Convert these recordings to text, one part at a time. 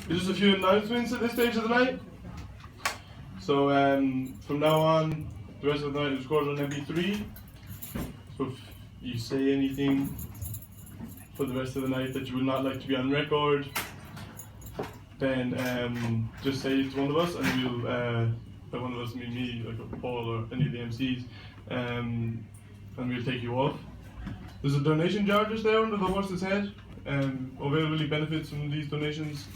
Just a few announcements at this stage of the night. So from now on, the rest of the night is recorded on MP3. So if you say anything for the rest of the night that you would not like to be on record, then just say it to one of us, and we'll, by one of us mean me, like Paul or any of the MCs, and we'll take you off. There's a donation jar just there under the horse's head. O'Vale really benefits from these donations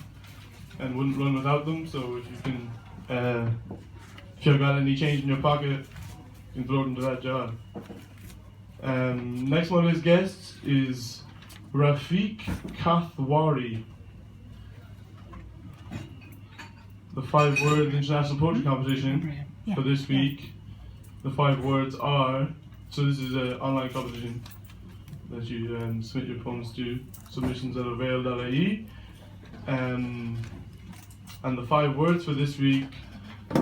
and wouldn't run without them, so if you can, if you've got any change in your pocket, you can throw it into that jar. Next one of his guests is Rafiq Kathwari. The 5 word international poetry competition for this week. The 5 words are, so this is an online competition that you submit your poems to, submissions at avail.ie. And the 5 words for this week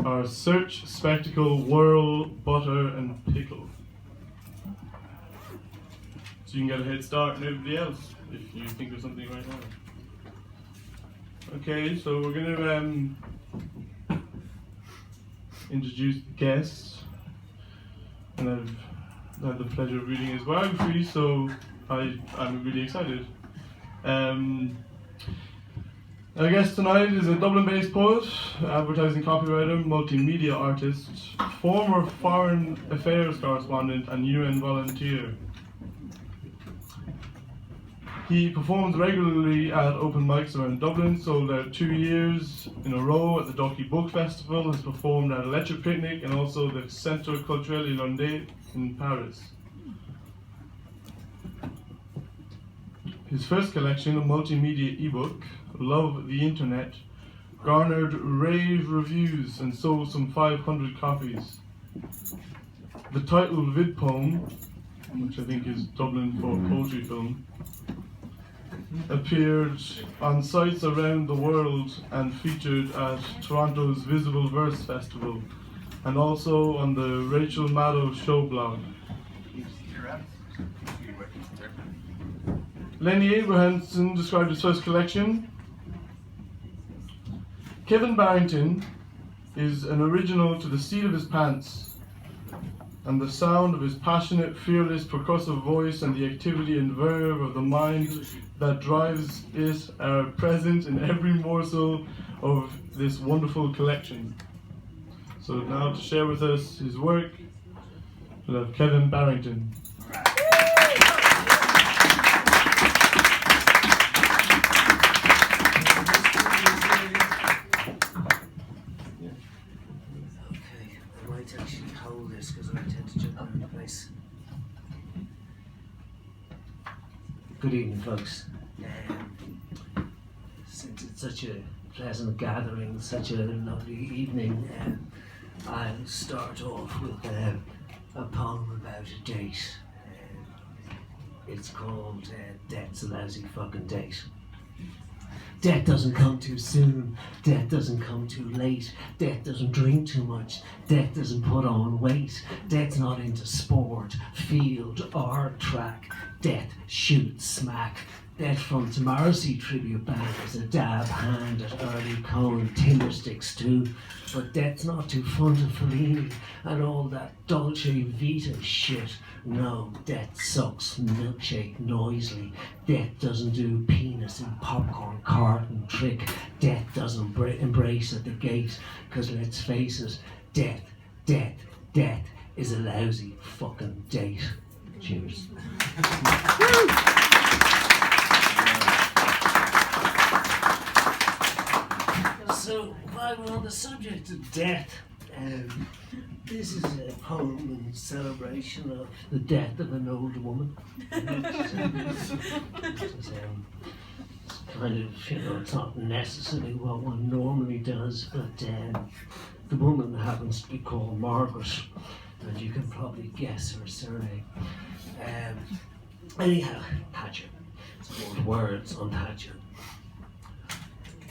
are search, spectacle, whirl, butter, and pickle. So you can get a head start on everybody else if you think of something right now. Okay, so we're going to introduce the guests, and I've had the pleasure of reading his biography, so I'm really excited. Our guest tonight is a Dublin-based poet, advertising copywriter, multimedia artist, former foreign affairs correspondent, and UN volunteer. He performs regularly at open mics around Dublin, sold out 2 years in a row at the Docky Book Festival, has performed at a lecture picnic and also the Centre Culturel Irlandais in Paris. His first collection, a multimedia ebook, Love the Internet, garnered rave reviews and sold some 500 copies. The title vid poem, which I think is Dublin for poetry film, appeared on sites around the world and featured at Toronto's Visible Verse Festival and also on the Rachel Maddow show blog. Lenny Abrahamson described his first collection. Kevin Barrington is an original to the seat of his pants, and the sound of his passionate, fearless, percussive voice and the activity and verve of the mind that drives it are present in every morsel of this wonderful collection. So now to share with us his work, we'll have Kevin Barrington. Actually hold this because I tend to jump around the place. Good evening, folks. Since it's such a pleasant gathering, such a lovely evening, I'll start off with a poem about a date. It's called Death's a Lousy Fucking Date. Death doesn't come too soon, death doesn't come too late, death doesn't drink too much, death doesn't put on weight, death's not into sport, field or track, death shoots smack, death from Tomorrowsea tribute band is a dab hand at early cone timber sticks too, but death's not too fun to Fellini and all that Dolce Vita shit. No, death sucks milkshake noisily. Death doesn't do penis and popcorn carton trick. Death doesn't embrace at the gate, cause let's face it, death is a lousy fucking date. Cheers. So, while we're on the subject of death, this is a poem in celebration of the death of an old woman. It's kind of, it's not necessarily what one normally does, but the woman happens to be called Margaret, and you can probably guess her surname. Anyhow, Thatcher. Some more words on Thatcher.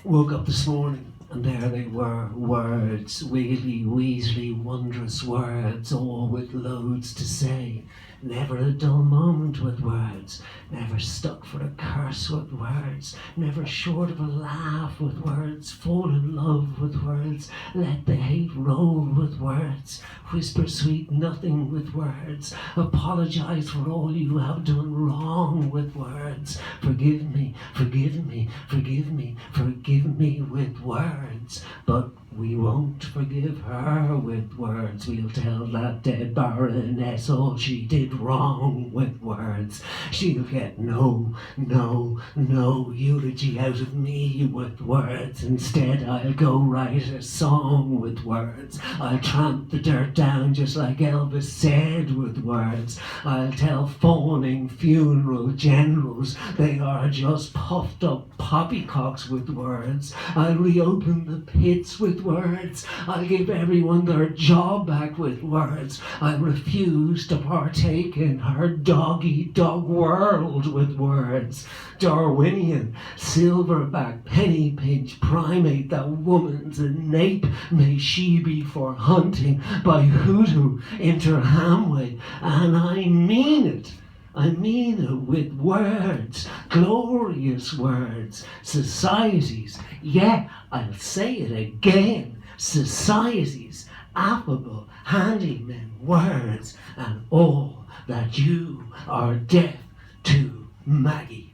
Woke up this morning, and there they were, words, wiggly, weaselly, wondrous words, all with loads to say. Never a dull moment with words, never stuck for a curse with words, never short of a laugh with words, fall in love with words, let the hate roll with words, whisper sweet nothing with words, apologize for all you have done wrong with words, forgive me, forgive me, forgive me, forgive me with words, but we won't forgive her with words. We'll tell that dead Baroness all she did wrong with words. She'll get no eulogy out of me with words. Instead, I'll go write a song with words. I'll tramp the dirt down just like Elvis said with words. I'll tell fawning funeral generals they are just puffed up poppycocks with words. I'll reopen the pits with words. I'll give everyone their job back with words. I refuse to partake in her dog-eat-dog world with words. Darwinian, silverback, penny pinch, primate, that woman's a nape. May she be for hunting by hoodoo inter Hamway. And I mean it. I mean it with words, glorious words, societies, yeah, I'll say it again, societies, affable, handymen, words, and all that you are deaf to, Maggie,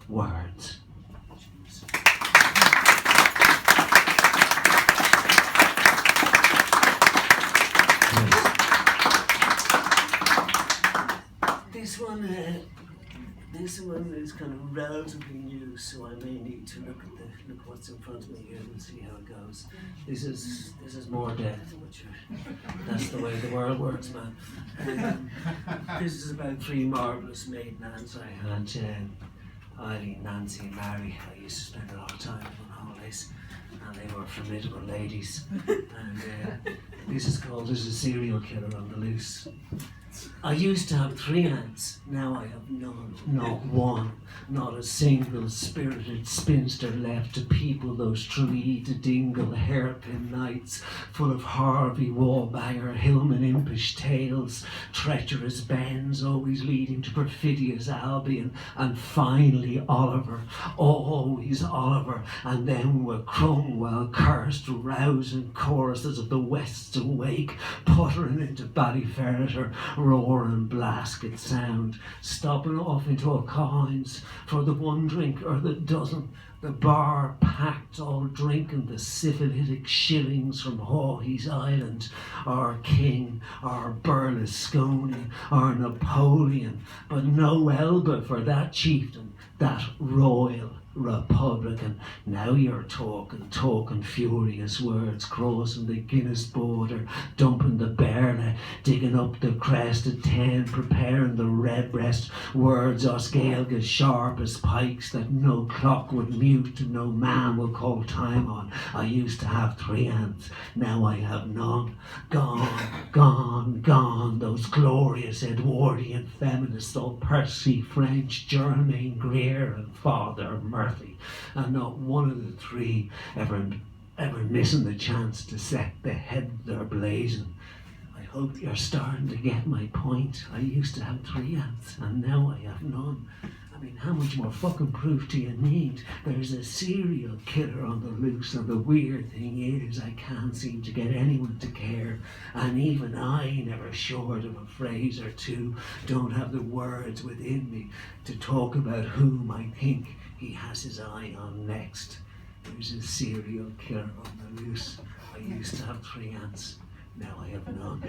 words. This one is kind of relatively new, so I may need to look what's in front of me here and see how it goes. This is more death, which that's the way the world works, man. This is about three marvellous maiden aunts I had, Eileen, Nancy, and Mary. I used to spend a lot of time on holidays, and they were formidable ladies. And this is a serial killer on the loose. I used to have three aunts, now I have none, not one, not a single spirited spinster left to people those Trelita dingle hairpin nights, full of Harvey Wallbanger, Hillman impish tales, treacherous bends always leading to perfidious Albion, and finally Oliver, always Oliver, and then with Cromwell cursed, rousing choruses of the West's awake, puttering into Ballyferreter, roar and blasket sound, stopping off into O'Collins for the one drink or the dozen, the bar packed, all drinking the syphilitic shillings from Hawke's Island, our king, our Berlusconi, our Napoleon, but no Elba for that chieftain, that royal Republican. Now you're talking furious words, crossing the Guinness border, dumping the Berla, digging up the crest of 10, preparing the redbreast, words Oscailga sharp as pikes that no clock would mute and no man will call time on. I used to have three aunts, now I have none. Gone, those glorious Edwardian feminists, all Percy French, Germaine Greer and Father Murphy, and not one of the three ever missing the chance to set the head they're blazing. I hope you're starting to get my point. I used to have three aunts, and now I have none. I mean, how much more fucking proof do you need? There's a serial killer on the loose, and the weird thing is I can't seem to get anyone to care. And even I, never short of a phrase or two, don't have the words within me to talk about whom I think he has his eye on next. There's a serial killer on the loose. I used to have three aunts, now I have none.